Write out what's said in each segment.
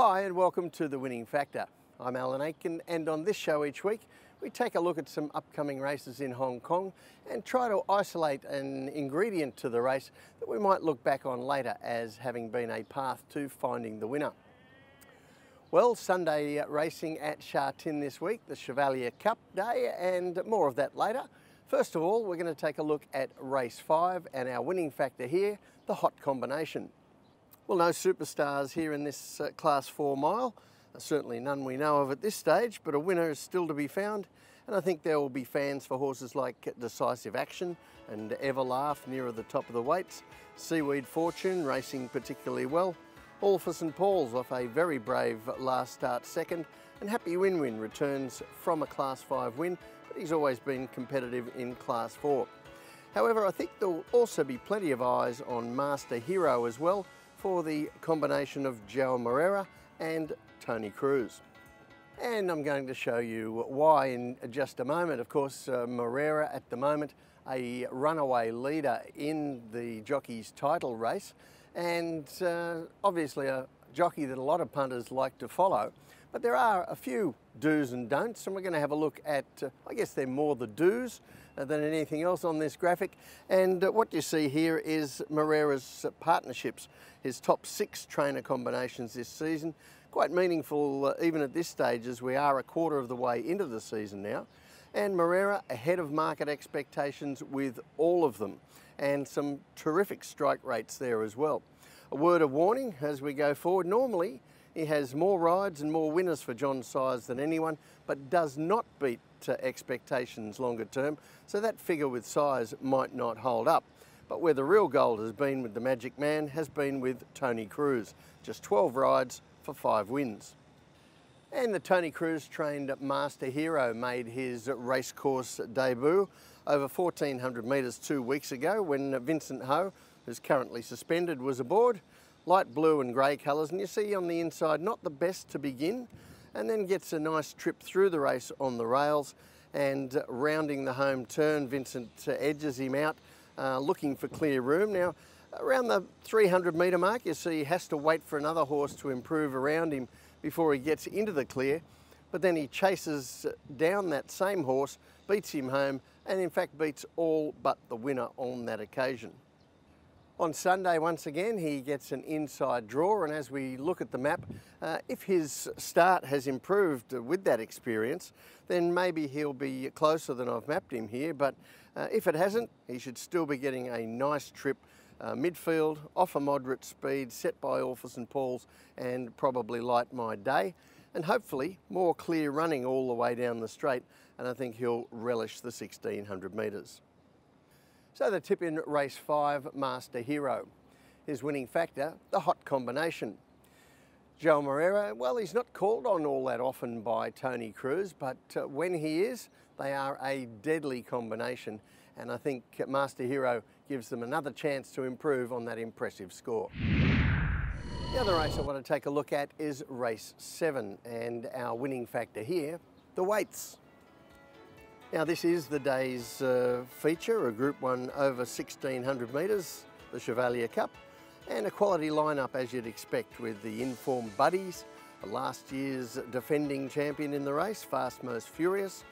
Hi and welcome to The Winning Factor. I'm Alan Aitken, and on this show each week we take a look at some upcoming races in Hong Kong and try to isolate an ingredient to the race that we might look back on later as having been a path to finding the winner. Well, Sunday racing at Sha Tin this week, the CHEVALIER Cup day, and more of that later. First of all, we're going to take a look at race 5 and our winning factor here, the hot combination. Well, no superstars here in this Class 4 mile, certainly none we know of at this stage, but a winner is still to be found, and I think there will be fans for horses like Decisive Action and Everlaugh nearer the top of the weights, Seaweed Fortune racing particularly well, All for St Paul's off a very brave last start second, and Happy Win Win returns from a Class 5 win, but he's always been competitive in Class 4. However, I think there will also be plenty of eyes on Master Hero as well, for the combination of Joao Moreira and Tony Cruz. And I'm going to show you why in just a moment. Of course, Moreira at the moment, a runaway leader in the jockey's title race, and obviously a jockey that a lot of punters like to follow. But there are a few do's and don'ts, and we're going to have a look at, I guess they're more the do's than anything else on this graphic. And what you see here is Moreira's partnerships, his top 6 trainer combinations this season. Quite meaningful even at this stage, as we are a quarter of the way into the season now. And Moreira ahead of market expectations with all of them, and some terrific strike rates there as well. A word of warning as we go forward, normally he has more rides and more winners for John Size than anyone, but does not beat expectations longer term, so that figure with Size might not hold up. But where the real gold has been with the Magic Man has been with Tony Cruz, just 12 rides for 5 wins. And the Tony Cruz trained Master Hero made his racecourse debut over 1400 metres 2 weeks ago when Vincent Ho, who's currently suspended, was aboard. Light blue and grey colours, and you see on the inside not the best to begin, and then gets a nice trip through the race on the rails, and rounding the home turn Vincent edges him out looking for clear room. Now around the 300 metre mark you see he has to wait for another horse to improve around him before he gets into the clear, but then he chases down that same horse, beats him home, and in fact beats all but the winner on that occasion. On Sunday, once again, he gets an inside draw, and as we look at the map, if his start has improved with that experience, then maybe he'll be closer than I've mapped him here, but if it hasn't, he should still be getting a nice trip midfield, off a moderate speed, set by All for St Paul's and probably Light My Day, and hopefully more clear running all the way down the straight, and I think he'll relish the 1600 metres. So the tip in race 5, Master Hero. His winning factor, the hot combination. Joao Moreira, well, he's not called on all that often by Tony Cruz, but when he is, they are a deadly combination, and I think Master Hero gives them another chance to improve on that impressive score. The other race I want to take a look at is race 7, and our winning factor here, the weights. Now this is the day's feature, a Group 1 over 1600 metres, the CHEVALIER Cup, and a quality lineup as you'd expect with the informed Buddies, last year's defending champion in the race, Fast Most Furious,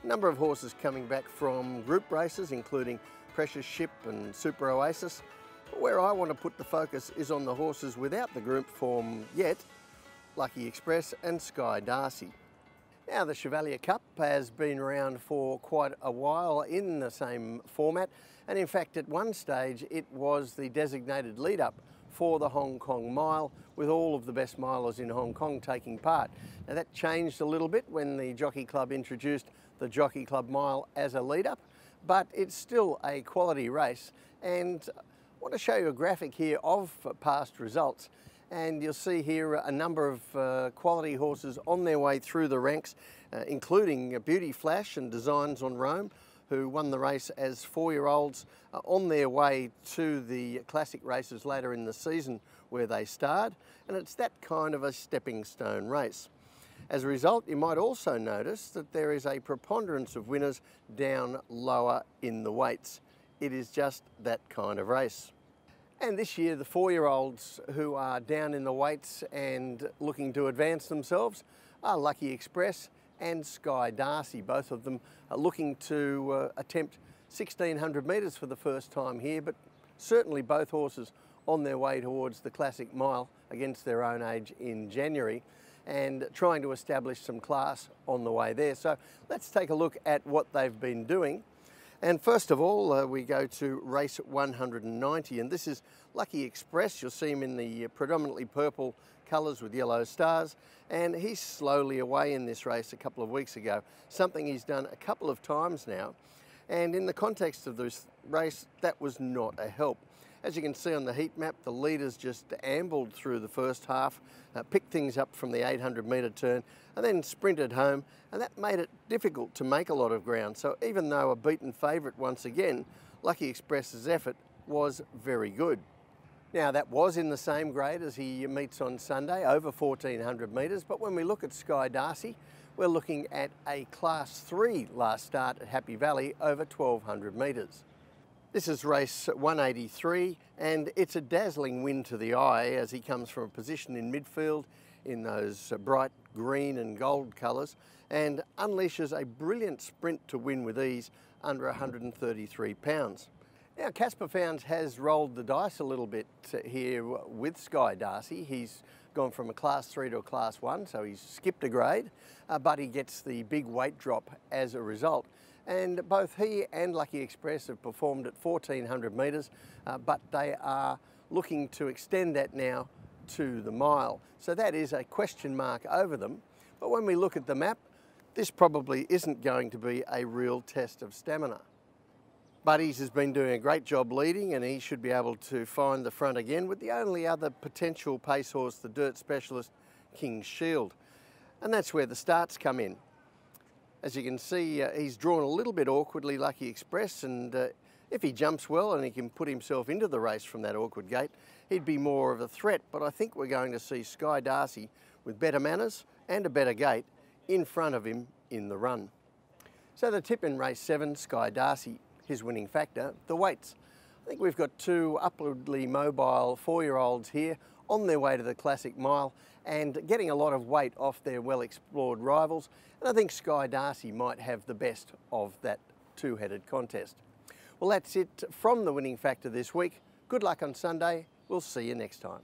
a number of horses coming back from group races including Precious Ship and Super Oasis. But where I want to put the focus is on the horses without the group form yet, Lucky Express and Sky Darcy. Now the CHEVALIER Cup has been around for quite a while in the same format, and in fact at one stage it was the designated lead-up for the Hong Kong Mile, with all of the best milers in Hong Kong taking part. Now that changed a little bit when the Jockey Club introduced the Jockey Club Mile as a lead-up, but it's still a quality race, and I want to show you a graphic here of past results. And you'll see here a number of quality horses on their way through the ranks, including Beauty Flash and Designs on Rome, who won the race as 4-year-olds on their way to the classic races later in the season where they starred, and it's that kind of a stepping stone race. As a result, you might also notice that there is a preponderance of winners down lower in the weights. It is just that kind of race. And this year, the 4-year-olds who are down in the weights and looking to advance themselves are Lucky Express and Sky Darcy. Both of them are looking to attempt 1600 metres for the first time here, but certainly both horses on their way towards the Classic Mile against their own age in January, and trying to establish some class on the way there. So let's take a look at what they've been doing. And first of all, we go to race 190, and this is Lucky Express. You'll see him in the predominantly purple colours with yellow stars, and he's slowly away in this race a couple of weeks ago, something he's done a couple of times now. And in the context of this race, that was not a help. As you can see on the heat map, the leaders just ambled through the first half, picked things up from the 800 metre turn, and then sprinted home, and that made it difficult to make a lot of ground. So even though a beaten favourite once again, Lucky Express's effort was very good. Now that was in the same grade as he meets on Sunday, over 1400 metres, but when we look at Sky Darcy, we're looking at a Class 3 last start at Happy Valley over 1200 metres. This is race 183, and it's a dazzling win to the eye as he comes from a position in midfield in those bright green and gold colours and unleashes a brilliant sprint to win with ease under 133 pounds. Now Casper Founds has rolled the dice a little bit here with Sky Darcy. He's gone from a Class 3 to a Class 1, so he's skipped a grade, but he gets the big weight drop as a result. And both he and Lucky Express have performed at 1400 metres, but they are looking to extend that now to the mile. So that is a question mark over them. But when we look at the map, this probably isn't going to be a real test of stamina. Buddies has been doing a great job leading, and he should be able to find the front again with the only other potential pace horse, the dirt specialist, King's Shield. And that's where the starts come in. As you can see, he's drawn a little bit awkwardly, Lucky Express, and if he jumps well and he can put himself into the race from that awkward gate, he'd be more of a threat. But I think we're going to see Sky Darcy with better manners and a better gate in front of him in the run. So the tip in race 7, Sky Darcy, his winning factor, the weights. I think we've got two upwardly mobile 4-year-olds here on their way to the Classic Mile and getting a lot of weight off their well-explored rivals. And I think Sky Darcy might have the best of that two-headed contest. Well, that's it from the winning factor this week. Good luck on Sunday. We'll see you next time.